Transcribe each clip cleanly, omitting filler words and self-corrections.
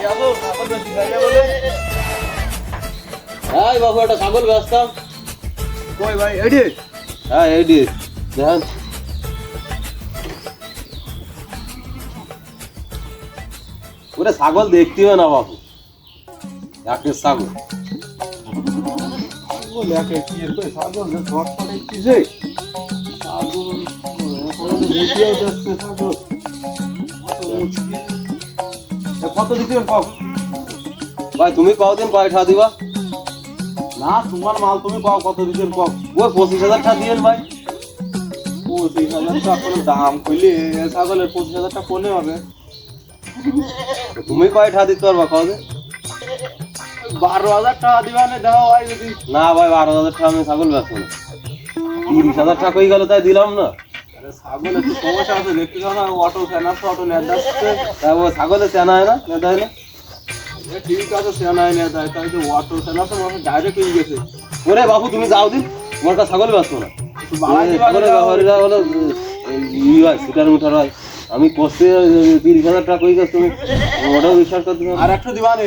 এই বাবু একটা ছাগল ব্যস্ত কই ভাই এডি? হ্যাঁ এইডি দেখেন ওরে ছাগল দেখতে হবে না বাবু একের ছাগল ছাগল একে কি এর কই ছাগল যে ধর করে কিছে ছাগল ওখানে তো ভিডিও দেখতে ছাগল কত দিবেন কম? ভাই তুমি কতদিন কয়টা দিবা না তোমার মাল তুমি পাও কত দিবেন কম? ওই 25,000 টাকা দিয়েন ভাই 25,000 টাকা করে দাম কইলে ছাগলের 25,000 টাকা কোনে হবে? তুমি কয়টা দিতে পারবা কতদিন 12,000 টাকা দিবা না দাও ভাই যদি। না ভাই 12,000 টাকা আমি ছাগল বেচবো না 30,000 টাকা কই গেল তাই দিলাম না আরে ছাগল একটু সমস্যা আছে দেখতে যাও না অটো ফ্যান আছে অটো নেট যাচ্ছে। তাই ও ছাগলে চেনা হয় না নেতা হয় না ঠিক আছে সেনাই নেট যায় তাই তো অটো ফ্যান আছে মানে ডাইরেক্ট হয়ে গেছে। ওরে বাবু তুমি যাও দিন তোমার কাছে ছাগল বেচবো না একটু বাড়াই দিবা ছাগলের ব্যাপারীরা হলো ই হয় সিটার মুটার হয় আমি পোস্টে 30,000 টাকা কই গেছ তুমি ওটাও বিশ্বাস করতে আর একটু দিবা নে।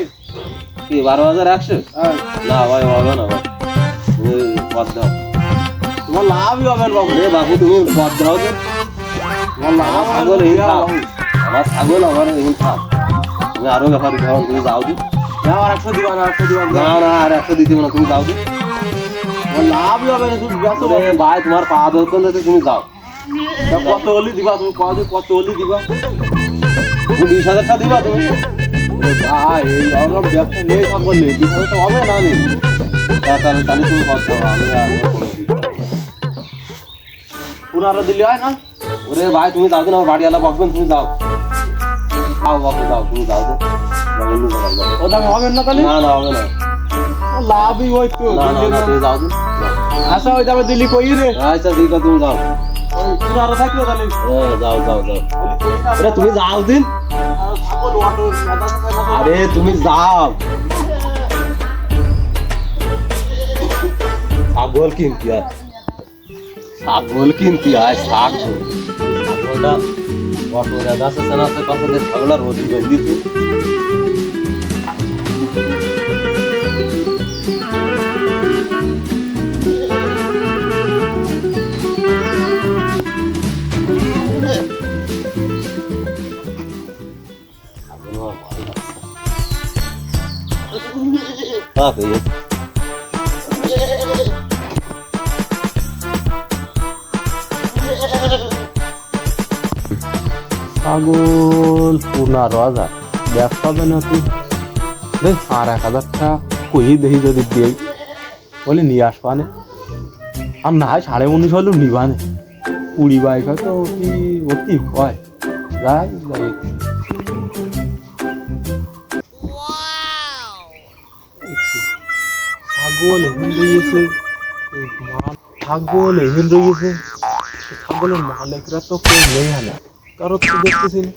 কি 12,100 হ্যাঁ না ভাই হবে না ভাই তুমি বাদ দাও তোমার লাভই হবে না বাবু। রে বাবু তুমি বাদ দাও তো তোমার লাভ ছাগল এই থাক আমার ছাগল আমার এই থাক তুমি আরো ব্যাপারী খাও তুমি যাও দিন আর একটু দিবা না একটু দিবা না না আর 100 দিতে না তুমি যাও দিন তোমার লাভই হবে না তুমি ব্যস্ত ওরে ভাই তোমার পা ধরতে দিতে তুমি যাও কত হলি দিবা তুমি কত হলি দিবা? তুমি 20,000 টাকা দিবা তুমি ভাই এই রকম ব্যবসা নেই থাকবো নেই বিপদ তো হবে না নেই। তাহলে তাহলে তুমি বাদ দাও আমি আর কোনো দিই পুনরায় দিলে হয় না? ওরে ভাই তুমি যাও দিন আমার বাড়িওয়ালা বকবেন তুমি যাও যাও বাবু যাও তুমি যাও তো ও দাম হবে না তাহলে? না না হবে না লাভই হইতো। না না না তুমি যাও দিন আচ্ছা ওই দামে দিলি কই রে? আচ্ছা ঠিক আছে তুমি যাও পুনরায় থাকলো তাহলে যাও যাও যাও আরে তুমি যাও দিন ছাগল অটো আরে তুমি যাও ছাগল কিনতে হয় ছাগল কিনতে হয় ছাগলটা অটো রাজা আছে না আছে পাশে ছাগলার রোদি দিতে ছাগল 15,000 ব্যবসা হবে না তুই দেখ আর 1,000 টাকা কই দেখি যদি দেই বলে নিয়ে আসবা না আর না হয় 19.5 হলেও নিবা না 20 বাইক হয়তো কি অতি হয় যাই যাই ছাগল এখান রয়েছে ছাগল এখান রয়েছে ছাগলের মালিকরা তো কেউ নেই না কারো তো দেখতেছি না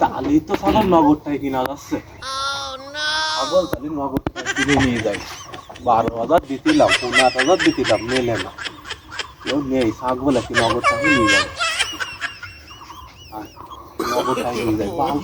তালি তো ছাগল নগদটাই কিনা যাচ্ছে ছাগল তালি নগদটাই কিনে নিয়ে যায় 12,000 দিতিলাম 15,000 দিতিলাম মেলে না কেউ নেই ছাগল একটি নগদটাকে নিয়ে যাবে নগদটাই নিয়ে যায় সব